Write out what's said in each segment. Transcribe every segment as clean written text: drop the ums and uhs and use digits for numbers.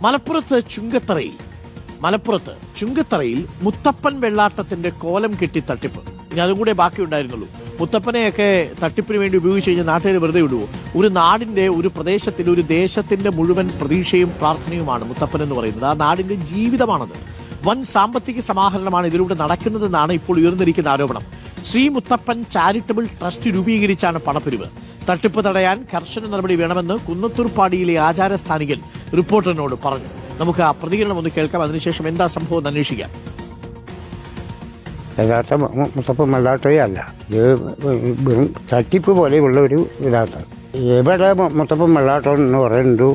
മലപ്പുറത്ത് ചുങ്കത്തറയിൽ മുത്തപ്പൻ വെള്ളാട്ടത്തിന്റെ കോലം കെട്ടി തട്ടിപ്പ്. ഇനി അതും കൂടെ ബാക്കിയുണ്ടായിരുന്നുള്ളൂ. മുത്തപ്പനെയൊക്കെ തട്ടിപ്പിന് വേണ്ടി ഉപയോഗിച്ച് കഴിഞ്ഞാൽ നാട്ടുകാർ വെറുതെ വിടുവോ? ഒരു നാടിന്റെ, ഒരു പ്രദേശത്തിന്റെ, ഒരു ദേശത്തിന്റെ മുഴുവൻ പ്രതീക്ഷയും പ്രാർത്ഥനയുമാണ് മുത്തപ്പൻ എന്ന് പറയുന്നത്. ആ നാടിന്റെ ജീവിതമാണത്. വൻ സാമ്പത്തിക സമാഹരണമാണ് ഇതിലൂടെ നടക്കുന്നതെന്നാണ് ഇപ്പോൾ ഉയർന്നിരിക്കുന്ന ആരോപണം. ശ്രീ മുത്തപ്പൻ ചാരിറ്റബിൾ ട്രസ്റ്റ് രൂപീകരിച്ചാണ് പണപ്പിരിവ്. തട്ടിപ്പ് തടയാൻ കർശന നടപടി വേണമെന്ന് കുന്നത്തൂർപ്പാടിയിലെ ആചാരസ്ഥാനികൻ റിപ്പോർട്ടറിനോട് പറഞ്ഞു. നമുക്ക് ആ പ്രതികരണം ഒന്ന് കേൾക്കാം. അതിനുശേഷം എന്താ സംഭവം എന്ന് അന്വേഷിക്കാം. യഥാർത്ഥ മുത്തപ്പൻ വെള്ളാട്ടമേ അല്ല, ഇത് തട്ടിപ്പ് പോലെയുള്ള ഒരു ഇതാണ്. എവിടെ മുത്തപ്പൻ വെള്ളാട്ടം എന്ന് പറയുന്നത്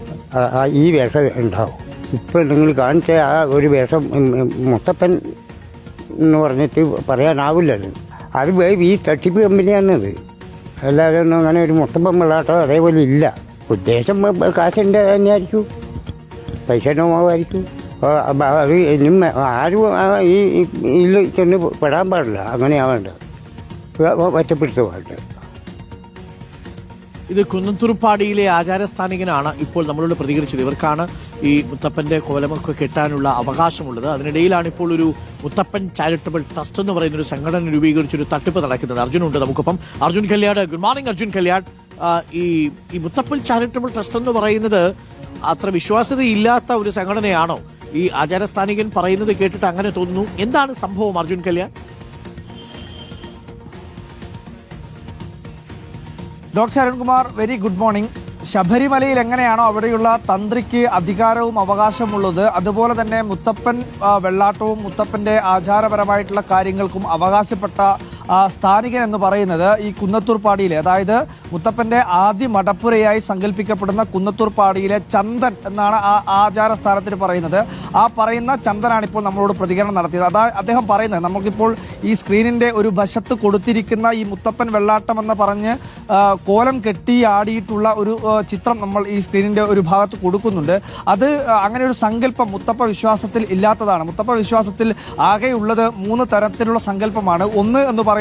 ഈ വേഷം ഉണ്ടാവും. ഇപ്പം നിങ്ങൾ കാണിച്ച ആ ഒരു വേഷം മുത്തപ്പൻ എന്ന് പറഞ്ഞിട്ട് പറയാനാവില്ലല്ലോ. അത് ഈ തട്ടിപ്പ് കമ്പനിയാണത്. എല്ലാവരും ഒന്നും അങ്ങനെ ഒരു മുത്തപ്പൻ വെള്ളാട്ടം അതേപോലെ ഇല്ല. ഉദ്ദേശം കാശിൻ്റെ തന്നെയായിരിക്കും, പൈസ നോമാവായിരിക്കും. അത് ഇനിയും ആരും ഈ ഇതിൽ ചെന്ന് പെടാൻ പാടില്ല. അങ്ങനെയാവേണ്ട, ഒറ്റപ്പെടുത്ത പാടില്ല. ഇത് കുന്നത്തൂർപ്പാടിയിലെ ആചാരസ്ഥാനികനാണ് ഇപ്പോൾ നമ്മളോട് പ്രതികരിച്ചത്. ഇവർക്കാണ് ഈ മുത്തപ്പന്റെ കോലമൊക്കെ കെട്ടാനുള്ള അവകാശമുള്ളത്. അതിനിടയിലാണ് ഇപ്പോൾ ഒരു മുത്തപ്പൻ ചാരിറ്റബിൾ ട്രസ്റ്റ് എന്ന് പറയുന്ന ഒരു സംഘടന രൂപീകരിച്ചൊരു തട്ടിപ്പ് നടക്കുന്നത്. അർജുനുണ്ട് നമുക്കൊപ്പം. Arjun Kalliad, good morning Arjun Kalliad. ഈ മുത്തപ്പൻ ചാരിറ്റബിൾ ട്രസ്റ്റ് എന്ന് പറയുന്നത് അത്ര വിശ്വാസ്യതയില്ലാത്ത ഒരു സംഘടനയാണോ? ഈ ആചാരസ്ഥാനികൻ പറയുന്നത് കേട്ടിട്ട് അങ്ങനെ തോന്നുന്നു. എന്താണ് സംഭവം Arjun Kalyan? Doctor Arunkumar, very good morning. ശബരിമലയിൽ എങ്ങനെയാണോ അവിടെയുള്ള തന്ത്രിക്ക് അധികാരവും അവകാശമുള്ളത്, അതുപോലെ തന്നെ മുത്തപ്പൻ വെള്ളാട്ടവും മുത്തപ്പന്റെ ആചാരപരമായിട്ടുള്ള കാര്യങ്ങൾക്കും അവകാശപ്പെട്ട സ്ഥാനികൻ എന്ന് പറയുന്നത് ഈ കുന്നത്തൂർപ്പാടിയിലെ, അതായത് മുത്തപ്പന്റെ ആദ്യ മടപ്പുരയായി സങ്കല്പിക്കപ്പെടുന്ന കുന്നത്തൂർപ്പാടിയിലെ ചന്ദൻ എന്നാണ് ആ ആചാരസ്ഥാനത്തിന് പറയുന്നത്. ആ പറയുന്ന ചന്ദനാണ് ഇപ്പോൾ നമ്മളോട് പ്രതികരണം നടത്തിയത്. അദ്ദേഹം പറയുന്നത്, നമുക്കിപ്പോൾ ഈ സ്ക്രീനിന്റെ ഒരു വശത്ത് കൊടുത്തിരിക്കുന്ന ഈ മുത്തപ്പൻ വെള്ളാട്ടം എന്ന് പറഞ്ഞ് കോലം കെട്ടി ആടിയിട്ടുള്ള ഒരു ചിത്രം നമ്മൾ ഈ സ്ക്രീനിന്റെ ഒരു ഭാഗത്ത് കൊടുക്കുന്നുണ്ട്. അത് അങ്ങനെ ഒരു സങ്കല്പം മുത്തപ്പ വിശ്വാസത്തിൽ ഇല്ലാത്തതാണ്. മുത്തപ്പ വിശ്വാസത്തിൽ ആകെയുള്ളത് 3 തരത്തിലുള്ള സങ്കല്പമാണ്. ഒന്ന് എന്ന് പറയുന്നത്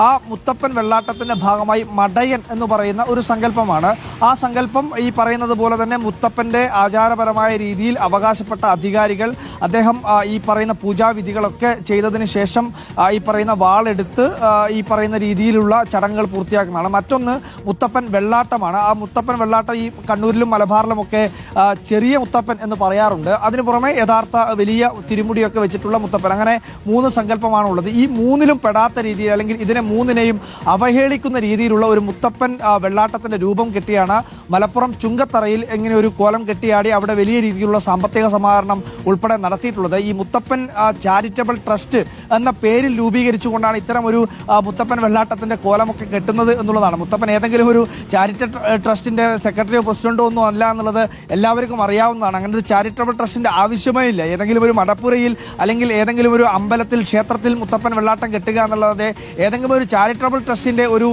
ആ മുത്തപ്പൻ വെള്ളാട്ടത്തിന്റെ ഭാഗമായി മടയൻ എന്ന് പറയുന്ന ഒരു സങ്കല്പമാണ്. ആ സങ്കല്പം ഈ പറയുന്നത് പോലെ തന്നെ മുത്തപ്പന്റെ ആചാരപരമായ രീതിയിൽ അവകാശപ്പെട്ട അധികാരികൾ, അദ്ദേഹം ഈ പറയുന്ന പൂജാവിധികളൊക്കെ ചെയ്തതിന് ശേഷം ഈ പറയുന്ന വാളെടുത്ത് ഈ പറയുന്ന രീതിയിലുള്ള ചടങ്ങുകൾ പൂർത്തിയാക്കുന്നതാണ്. മറ്റൊന്ന് മുത്തപ്പൻ വെള്ളാട്ടമാണ്. ആ മുത്തപ്പൻ വെള്ളാട്ടം ഈ കണ്ണൂരിലും മലബാറിലും ഒക്കെ ചെറിയ മുത്തപ്പൻ എന്ന് പറയാറുണ്ട്. അതിനു പുറമെ യഥാർത്ഥ വലിയ തിരുമുടിയൊക്കെ വെച്ചിട്ടുള്ള മുത്തപ്പൻ, അങ്ങനെ 3 സങ്കല്പമാണ് ഉള്ളത്. ഈ 3ലും പെടാത്ത രീതിയിൽ, അല്ലെങ്കിൽ ഇതിനെ 3നെയും അവഹേളിക്കുന്ന രീതിയിലുള്ള ഒരു മുത്തപ്പൻ വെള്ളാട്ടത്തിന്റെ രൂപം കെട്ടിയാണ് മലപ്പുറം ചുങ്കത്തറയിൽ ഇങ്ങനെ ഒരു കോലം കെട്ടിയാടി അവിടെ വലിയ രീതിയിലുള്ള സാമ്പത്തിക സമാഹരണം ഉൾപ്പെടെ നടത്തിയിട്ടുള്ളത്. ഈ മുത്തപ്പൻ ചാരിറ്റബിൾ ട്രസ്റ്റ് എന്ന പേരിൽ രൂപീകരിച്ചുകൊണ്ടാണ് ഇത്തരം ഒരു മുത്തപ്പൻ വെള്ളാട്ടത്തിന്റെ കോലമൊക്കെ കെട്ടുന്നത് എന്നുള്ളതാണ്. മുത്തപ്പൻ ഏതെങ്കിലും ഒരു ചാരിറ്റബിൾ ട്രസ്റ്റിന്റെ സെക്രട്ടറിയോ പ്രസിഡന്റോ ഒന്നും അല്ല എന്നുള്ളത് എല്ലാവർക്കും അറിയാവുന്നതാണ്. അങ്ങനെ ഒരു ചാരിറ്റബിൾ ട്രസ്റ്റിന്റെ ആവശ്യമേ ഇല്ല. ഏതെങ്കിലും ഒരു മടപ്പുരയിൽ അല്ലെങ്കിൽ ഏതെങ്കിലും ഒരു അമ്പലത്തിൽ, ക്ഷേത്രത്തിൽ മുത്തപ്പൻ വെള്ളാട്ടം കെട്ടുക എന്നുള്ളത് ഏതെങ്കിലും ഒരു ചാരിറ്റബിൾ ട്രസ്റ്റിന്റെ ഒരു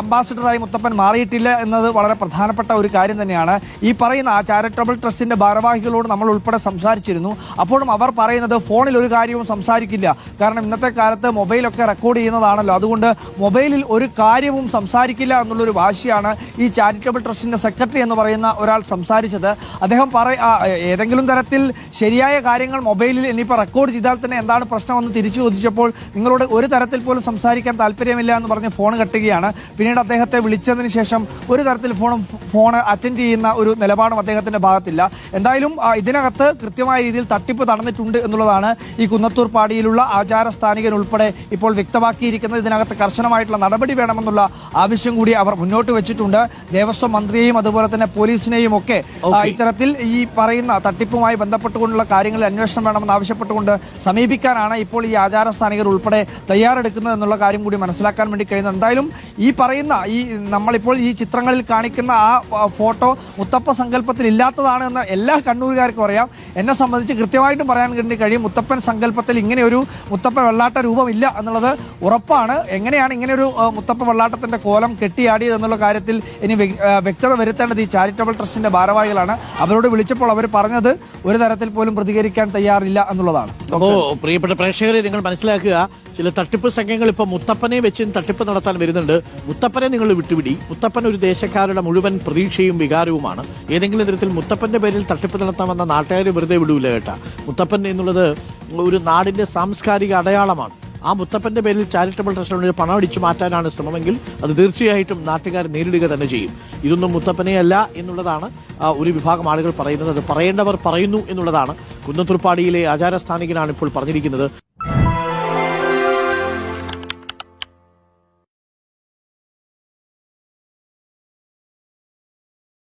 അംബാസിഡറായി മുത്തപ്പൻ മാറിയിട്ടില്ല എന്നത് വളരെ പ്രധാനപ്പെട്ട ഒരു കാര്യം തന്നെയാണ്. ഈ പറയുന്ന ആ ചാരിറ്റബിൾ ട്രസ്റ്റിന്റെ ഭാരവാഹികളോട് നമ്മൾ ഉൾപ്പെടെ സംസാരിച്ചിരുന്നു. അപ്പോഴും അവർ പറയുന്നത് ഫോണിൽ ഒരു കാര്യവും സംസാരിക്കില്ല. കാരണം ഇന്നത്തെ കാലത്ത് മൊബൈലൊക്കെ റെക്കോർഡ് ചെയ്യുന്നതാണല്ലോ, അതുകൊണ്ട് മൊബൈലിൽ ഒരു കാര്യവും സംസാരിക്കില്ല എന്നുള്ളൊരു വാശിയാണ് ഈ ചാരിറ്റബിൾ ട്രസ്റ്റിന്റെ സെക്രട്ടറി എന്ന് പറയുന്ന ഒരാൾ സംസാരിച്ചത്. അദ്ദേഹം ഏതെങ്കിലും തരത്തിൽ ശരിയായ കാര്യങ്ങൾ മൊബൈലിൽ ഇനിയിപ്പോൾ റെക്കോർഡ് ചെയ്താൽ തന്നെ എന്താണ് പ്രശ്നമെന്ന് തിരിച്ചു ചോദിച്ചപ്പോൾ നിങ്ങളോട് ഒരു തരത്തിൽ പോലും സംസാരിക്കാൻ താല്പര്യമില്ല എന്ന് പറഞ്ഞ് ഫോൺ കെട്ടുകയാണ്. പിന്നീട് അദ്ദേഹത്തെ വിളിച്ചതിന് ശേഷം ഒരു തരത്തിൽ ഫോൺ അറ്റൻഡ് ചെയ്യുന്ന ഒരു നിലപാടും അദ്ദേഹത്തിന്റെ ഭാഗത്തില്ല. എന്തായാലും ഇതിനകത്ത് കൃത്യമായ രീതിയിൽ തട്ടിപ്പ് നടന്നിട്ടുണ്ട് എന്നുള്ളതാണ് ഈ കുന്നത്തൂർപ്പാടിയിലുള്ള ആചാരസ്ഥാനികൻ ഉൾപ്പെടെ ഇപ്പോൾ വ്യക്തമാക്കിയിരിക്കുന്നത്. ഇതിനകത്ത് കർശനമായിട്ടുള്ള നടപടി വേണമെന്നുള്ള ആവശ്യം കൂടി അവർ മുന്നോട്ട് വെച്ചിട്ടുണ്ട്. ദേവസ്വം മന്ത്രിയെയും അതുപോലെ തന്നെ പോലീസിനെയും ഒക്കെ ഇത്തരത്തിൽ ഈ പറയുന്ന തട്ടിപ്പുമായി ബന്ധപ്പെട്ടുകൊണ്ടുള്ള കാര്യങ്ങളിൽ അന്വേഷണം വേണമെന്ന് ആവശ്യപ്പെട്ടുകൊണ്ട് സമീപിക്കാനാണ് ഇപ്പോൾ ഈ ആചാരസ്ഥാനികർ ഉൾപ്പെടെ തയ്യാറെടുക്കുന്നത് എന്നുള്ള കാര്യം കൂടി മനസ്സിലാക്കാൻ വേണ്ടി കഴിയുന്നത്. എന്തായാലും ഈ പറയുന്ന നമ്മളിപ്പോൾ ഈ ചിത്രങ്ങളിൽ കാണിക്കുന്ന ആ ഫോട്ടോ മുത്തപ്പ സങ്കല്പത്തിൽ ഇല്ലാത്തതാണ് എന്ന് എല്ലാ കണ്ണൂരുകാർക്കും അറിയാം. എന്നെ സംബന്ധിച്ച് കൃത്യമായിട്ടും പറയാൻ വേണ്ടി കഴിയും. മുത്തപ്പൻ സങ്കല്പത്തിൽ ഇങ്ങനെ ഒരു മുത്തപ്പ വെള്ളാട്ട രൂപമില്ല എന്നുള്ളത് ഉറപ്പാണ്. എങ്ങനെയാണ് ഇങ്ങനെ ഒരു മുത്തപ്പ വെള്ളാട്ടത്തിന്റെ കോലം കെട്ടിയാടിയത് എന്നുള്ള കാര്യത്തിൽ ഇനി വ്യക്തത വരുത്തേണ്ടത് ഈ ചാരിറ്റബിൾ ട്രസ്റ്റിന്റെ ഭാരവാഹികളാണ്. അവരോട് വിളിച്ചപ്പോൾ അവർ പറഞ്ഞത് ഒരു തരത്തിൽ പോലും പ്രതികരിക്കാൻ തയ്യാറില്ല എന്നുള്ളതാണ്. പ്രിയപ്പെട്ട പ്രേക്ഷകരെ, നിങ്ങൾ മനസ്സിലാക്കുക, ചില തട്ടിപ്പ് സംഘങ്ങൾ നിങ്ങളിപ്പോൾ മുത്തപ്പനെ വെച്ച് തട്ടിപ്പ് നടത്താൻ വരുന്നുണ്ട്. മുത്തപ്പനെ നിങ്ങൾ വിട്ടുപിടി. മുത്തപ്പൻ ഒരു ദേശക്കാരുടെ മുഴുവൻ പ്രതീക്ഷയും വികാരവുമാണ്. ഏതെങ്കിലും തരത്തിൽ മുത്തപ്പന്റെ പേരിൽ തട്ടിപ്പ് നടത്താമെന്ന നാട്ടുകാർ വെറുതെ വിടൂല കേട്ടാ. മുത്തപ്പൻ എന്നുള്ളത് ഒരു നാടിന്റെ സാംസ്കാരിക അടയാളമാണ്. ആ മുത്തപ്പന്റെ പേരിൽ ചാരിറ്റബിൾ ട്രസ്റ്റിന് പണം അടിച്ചു മാറ്റാനാണ് ശ്രമമെങ്കിൽ അത് തീർച്ചയായിട്ടും നാട്ടുകാർ നേരിടുക തന്നെ ചെയ്യും. ഇതൊന്നും മുത്തപ്പനെയല്ല എന്നുള്ളതാണ് ഒരു വിഭാഗം ആളുകൾ പറയുന്നത്. അത് പറയേണ്ടവർ പറയുന്നു എന്നുള്ളതാണ് കുന്നത്തുർപ്പാടിയിലെ ആചാരസ്ഥാനികനാണ് ഇപ്പോൾ പറഞ്ഞിരിക്കുന്നത്.